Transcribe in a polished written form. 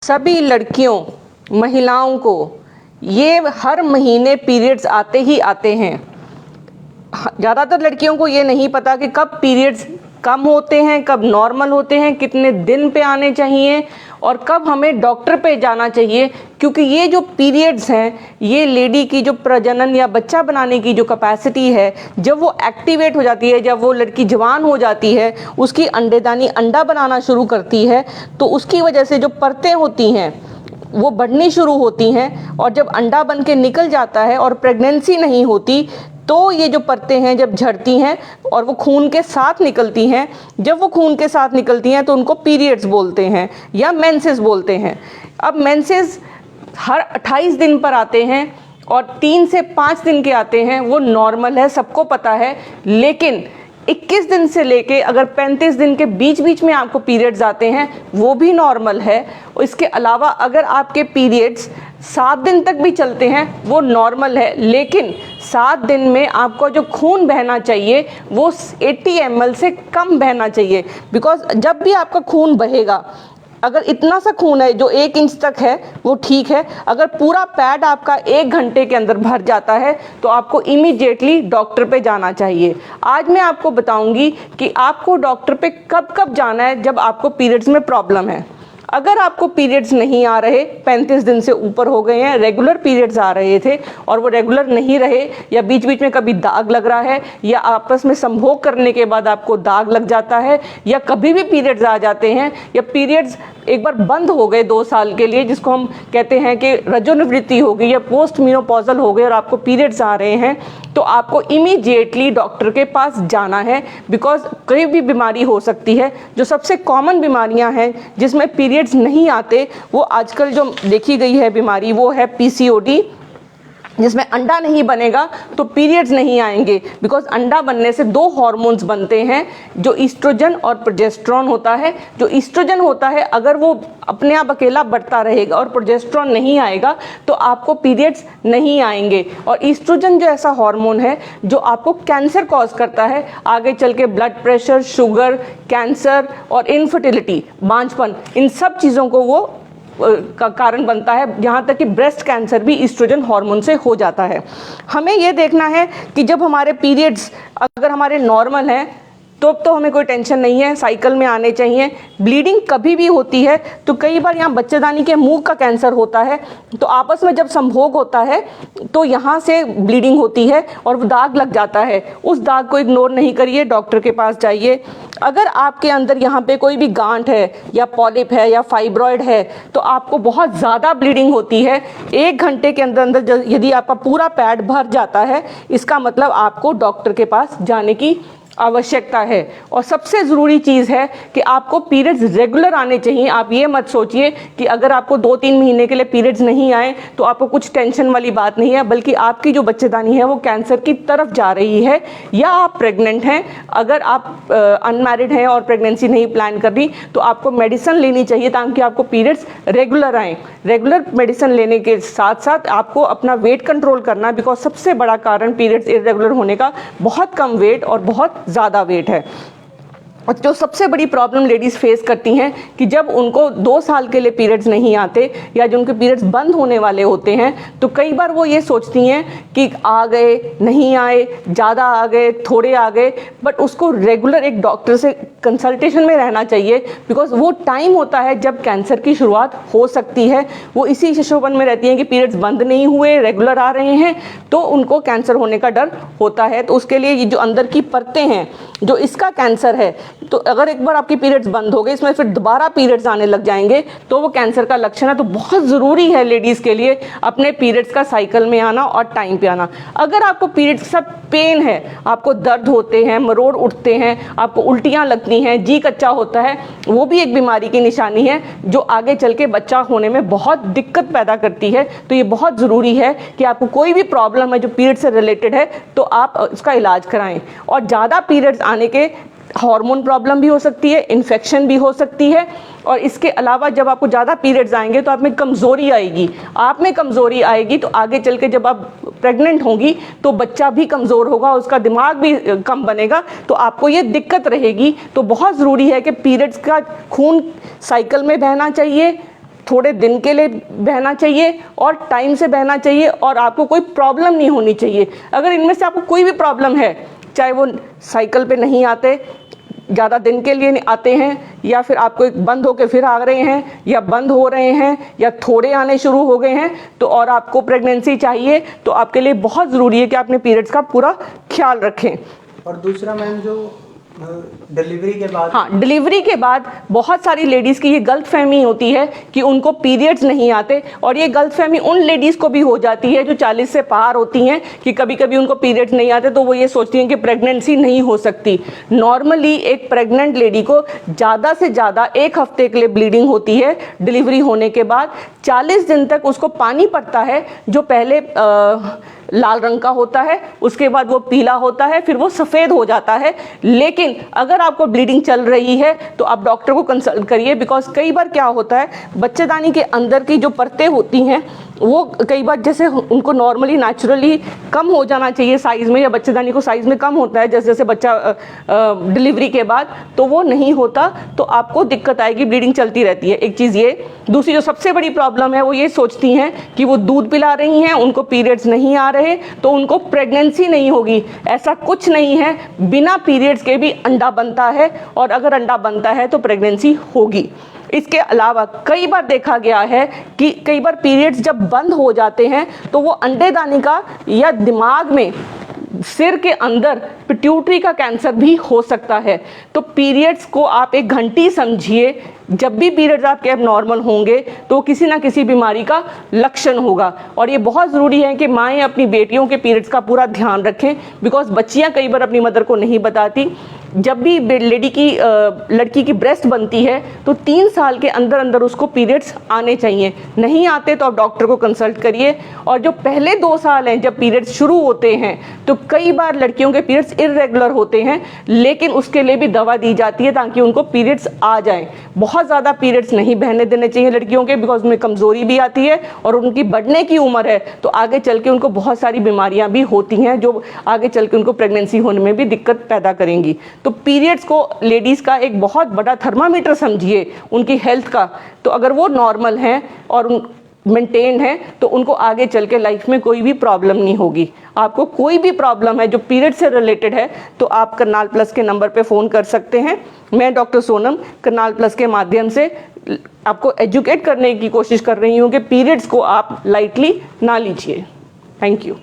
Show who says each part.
Speaker 1: सभी लड़कियों, महिलाओं को ये हर महीने पीरियड्स आते ही आते हैं। ज़्यादातर लड़कियों को ये नहीं पता कि कब पीरियड्स कम होते हैं, कब नॉर्मल होते हैं, कितने दिन पे आने चाहिए और कब हमें डॉक्टर पे जाना चाहिए, क्योंकि ये जो पीरियड्स हैं ये लेडी की जो प्रजनन या बच्चा बनाने की जो कैपेसिटी है, जब वो एक्टिवेट हो जाती है, जब वो लड़की जवान हो जाती है, उसकी अंडेदानी अंडा बनाना शुरू करती है, तो उसकी वजह से जो परतें होती हैं वो बढ़नी शुरू होती हैं और जब अंडा बन के निकल जाता है और प्रेगनेंसी नहीं होती तो ये जो परतें हैं जब झड़ती हैं और वो खून के साथ निकलती हैं, जब वो खून के साथ निकलती हैं तो उनको पीरियड्स बोलते हैं या मेंसेस बोलते हैं। अब मेंसेस हर 28 दिन पर आते हैं और 3 से 5 दिन के आते हैं, वो नॉर्मल है, सबको पता है। लेकिन 21 दिन से लेके अगर 35 दिन के बीच बीच में आपको पीरियड्स आते हैं वो भी नॉर्मल है। इसके अलावा अगर आपके पीरियड्स 7 दिन तक भी चलते हैं वो नॉर्मल है, लेकिन 7 दिन में आपको जो खून बहना चाहिए वो 80 ml से कम बहना चाहिए। बिकॉज जब भी आपका खून बहेगा, अगर इतना सा खून है जो 1 इंच तक है वो ठीक है, अगर पूरा पैड आपका 1 घंटे के अंदर भर जाता है तो आपको इमीडिएटली डॉक्टर पे जाना चाहिए। आज मैं आपको बताऊंगी कि आपको डॉक्टर पे कब कब जाना है जब आपको पीरियड्स में प्रॉब्लम है। अगर आपको पीरियड्स नहीं आ रहे, 35 दिन से ऊपर हो गए हैं, रेगुलर पीरियड्स आ रहे थे और वो रेगुलर नहीं रहे, या बीच बीच में कभी दाग लग रहा है, या आपस में संभोग करने के बाद आपको दाग लग जाता है, या कभी भी पीरियड्स आ जाते हैं, या पीरियड्स एक बार बंद हो गए 2 साल के लिए, जिसको हम कहते हैं कि रजोनिवृत्ति हो गई या पोस्ट मेनोपॉजल हो गए और आपको पीरियड्स आ रहे हैं, तो आपको इमीडिएटली डॉक्टर के पास जाना है। बिकॉज कोई भी बीमारी हो सकती है। जो सबसे कॉमन बीमारियां हैं जिसमें पीरियड्स नहीं आते, वो आजकल जो देखी गई है बीमारी वो है पीसीओडी, जिसमें अंडा नहीं बनेगा तो पीरियड्स नहीं आएंगे। बिकॉज अंडा बनने से 2 हार्मोन्स बनते हैं, जो ईस्ट्रोजन और प्रोजेस्टेरॉन होता है। जो ईस्ट्रोजन होता है अगर वो अपने आप अकेला बढ़ता रहेगा और प्रोजेस्टेरॉन नहीं आएगा तो आपको पीरियड्स नहीं आएंगे। और ईस्ट्रोजन जो ऐसा हार्मोन है जो आपको कैंसर कॉज करता है, आगे चल के ब्लड प्रेशर, शुगर, कैंसर और इनफर्टिलिटी, बांझपन, इन सब चीज़ों को वो का कारण बनता है। यहाँ तक कि ब्रेस्ट कैंसर भी ईस्ट्रोजन हार्मोन से हो जाता है। हमें ये देखना है कि जब हमारे पीरियड्स अगर हमारे नॉर्मल हैं तो हमें कोई टेंशन नहीं है, साइकिल में आने चाहिए। ब्लीडिंग कभी भी होती है तो कई बार यहाँ बच्चेदानी के मुंह का कैंसर होता है, तो आपस में जब संभोग होता है तो यहाँ से ब्लीडिंग होती है और वो दाग लग जाता है। उस दाग को इग्नोर नहीं करिए, डॉक्टर के पास जाइए। अगर आपके अंदर यहाँ पे कोई भी गांठ है या पॉलिप है या फाइब्रॉइड है तो आपको बहुत ज़्यादा ब्लीडिंग होती है, 1 घंटे के अंदर अंदर यदि आपका पूरा पैड भर जाता है, इसका मतलब आपको डॉक्टर के पास जाने की आवश्यकता है। और सबसे ज़रूरी चीज़ है कि आपको पीरियड्स रेगुलर आने चाहिए। आप ये मत सोचिए कि अगर आपको 2-3 महीने के लिए पीरियड्स नहीं आए तो आपको कुछ टेंशन वाली बात नहीं है, बल्कि आपकी जो बच्चेदानी है वो कैंसर की तरफ जा रही है, या आप प्रेग्नेंट हैं। अगर आप अनमैरिड हैं और प्रेगनेंसी नहीं प्लान कर रही तो आपको मेडिसिन लेनी चाहिए ताकि आपको पीरियड्स रेगुलर आएँ। रेगुलर मेडिसिन लेने के साथ साथ आपको अपना वेट कंट्रोल करना है, बिकॉज सबसे बड़ा कारण पीरियड्स इरेगुलर होने का बहुत कम वेट और बहुत ज़्यादा वेट है। और जो सबसे बड़ी प्रॉब्लम लेडीज़ फेस करती हैं कि जब उनको 2 साल के लिए पीरियड्स नहीं आते या जो उनके पीरियड्स बंद होने वाले होते हैं, तो कई बार वो ये सोचती हैं कि आ गए, नहीं आए, ज़्यादा आ गए, थोड़े आ गए। बट उसको रेगुलर एक डॉक्टर से कंसल्टेशन में रहना चाहिए, बिकॉज वो टाइम होता है जब कैंसर की शुरुआत हो सकती है। वो इसी शोषण में रहती हैं कि पीरियड्स बंद नहीं हुए, रेगुलर आ रहे हैं, तो उनको कैंसर होने का डर होता है। तो उसके लिए ये जो अंदर की परतें हैं, जो इसका कैंसर है, तो अगर एक बार आपकी पीरियड्स बंद हो गए, इसमें फिर दोबारा पीरियड्स आने लग जाएंगे तो वो कैंसर का लक्षण है। तो बहुत ज़रूरी है लेडीज़ के लिए अपने पीरियड्स का साइकिल में आना और टाइम पे आना। अगर आपको पीरियड्स का पेन है, आपको दर्द होते हैं, मरोड़ उठते हैं, आपको उल्टियाँ लगती हैं, जी कच्चा होता है, वो भी एक बीमारी की निशानी है जो आगे चल के बच्चा होने में बहुत दिक्कत पैदा करती है। तो ये बहुत ज़रूरी है कि आपको कोई भी प्रॉब्लम है जो पीरियड से रिलेटेड है तो आप उसका इलाज कराएं। और ज़्यादा पीरियड्स आने के हार्मोन प्रॉब्लम भी हो सकती है, इन्फेक्शन भी हो सकती है, और इसके अलावा जब आपको ज़्यादा पीरियड्स आएंगे तो आप में कमज़ोरी आएगी। आप में कमज़ोरी आएगी तो आगे चल के जब आप प्रेग्नेंट होंगी तो बच्चा भी कमज़ोर होगा, उसका दिमाग भी कम बनेगा, तो आपको ये दिक्कत रहेगी। तो बहुत ज़रूरी है कि पीरियड्स का खून साइकिल में बहना चाहिए, थोड़े दिन के लिए बहना चाहिए और टाइम से बहना चाहिए और आपको कोई प्रॉब्लम नहीं होनी चाहिए। अगर इनमें से आपको कोई भी प्रॉब्लम है, चाहे वो साइकिल पे नहीं आते, ज़्यादा दिन के लिए आते हैं, या फिर आपको एक बंद होकर फिर आ रहे हैं, या बंद हो रहे हैं, या थोड़े आने शुरू हो गए हैं, तो और आपको प्रेगनेंसी चाहिए, तो आपके लिए बहुत ज़रूरी है कि अपने पीरियड्स का पूरा ख्याल रखें।
Speaker 2: और दूसरा मैम, जो डिलीवरी के बाद,
Speaker 1: हाँ, डिलीवरी के बाद बहुत सारी लेडीज़ की ये गलतफहमी होती है कि उनको पीरियड्स नहीं आते, और ये गलतफहमी उन लेडीज़ को भी हो जाती है जो 40 से पार होती हैं कि कभी कभी उनको पीरियड्स नहीं आते, तो वो ये सोचती हैं कि प्रेगनेंसी नहीं हो सकती। नॉर्मली एक प्रेग्नेंट लेडी को ज़्यादा से ज़्यादा 1 हफ्ते के लिए ब्लीडिंग होती है डिलीवरी होने के बाद। 40 दिन तक उसको पानी पड़ता है, जो पहले लाल रंग का होता है, उसके बाद वो पीला होता है, फिर वो सफ़ेद हो जाता है। लेकिन अगर आपको ब्लीडिंग चल रही है तो आप डॉक्टर को कंसल्ट करिए, बिकॉज कई बार क्या होता है, बच्चेदानी के अंदर की जो परतें होती हैं वो कई बार जैसे उनको नॉर्मली नेचुरली कम हो जाना चाहिए साइज़ में, या बच्चेदानी को साइज़ में कम होता है जैसे जैसे बच्चा डिलीवरी के बाद, तो वो नहीं होता, तो आपको दिक्कत आएगी, ब्लीडिंग चलती रहती है। एक चीज़ ये। दूसरी जो सबसे बड़ी प्रॉब्लम है वो ये सोचती हैं कि वो दूध पिला रही हैं, उनको पीरियड्स नहीं आ रहे तो उनको प्रेगनेंसी नहीं होगी। ऐसा कुछ नहीं है, बिना पीरियड्स के भी अंडा बनता है, और अगर अंडा बनता है तो प्रेगनेंसी होगी। इसके अलावा कई बार देखा गया है कि कई बार पीरियड्स जब बंद हो जाते हैं तो वो अंडेदानी का या दिमाग में, सिर के अंदर पिट्यूटरी का कैंसर भी हो सकता है। तो पीरियड्स को आप एक घंटी समझिए। जब भी पीरियड्स आपके अब नॉर्मल होंगे तो किसी ना किसी बीमारी का लक्षण होगा, और ये बहुत ज़रूरी है कि माएँ अपनी बेटियों के पीरियड्स का पूरा ध्यान रखें, बिकॉज बच्चियाँ कई बार अपनी मदर को नहीं बताती। जब भी लड़की की ब्रेस्ट बनती है तो 3 साल के अंदर अंदर उसको पीरियड्स आने चाहिए। नहीं आते तो आप डॉक्टर को कंसल्ट करिए। और जो पहले 2 साल हैं जब पीरियड्स शुरू होते हैं तो कई बार लड़कियों के पीरियड्स इर्रेगुलर होते हैं, लेकिन उसके लिए भी दवा दी जाती है ताकि उनको पीरियड्स आ जाएं। बहुत ज़्यादा पीरियड्स नहीं बहने देने चाहिए लड़कियों के, बिकॉज उनमें कमज़ोरी भी आती है और उनकी बढ़ने की उम्र है, तो आगे चल के उनको बहुत सारी बीमारियाँ भी होती हैं जो आगे चल के उनको प्रेगनेंसी होने में भी दिक्कत पैदा करेंगी। तो पीरियड्स को लेडीज़ का एक बहुत बड़ा थर्मामीटर समझिए उनकी हेल्थ का। तो अगर वो नॉर्मल हैं और मेंटेन है तो उनको आगे चल के लाइफ में कोई भी प्रॉब्लम नहीं होगी। आपको कोई भी प्रॉब्लम है जो पीरियड से रिलेटेड है तो आप करनाल प्लस के नंबर पे फ़ोन कर सकते हैं। मैं डॉक्टर सोनम करनाल प्लस के माध्यम से आपको एजुकेट करने की कोशिश कर रही हूँ कि पीरियड्स को आप लाइटली ना लीजिए। Thank you.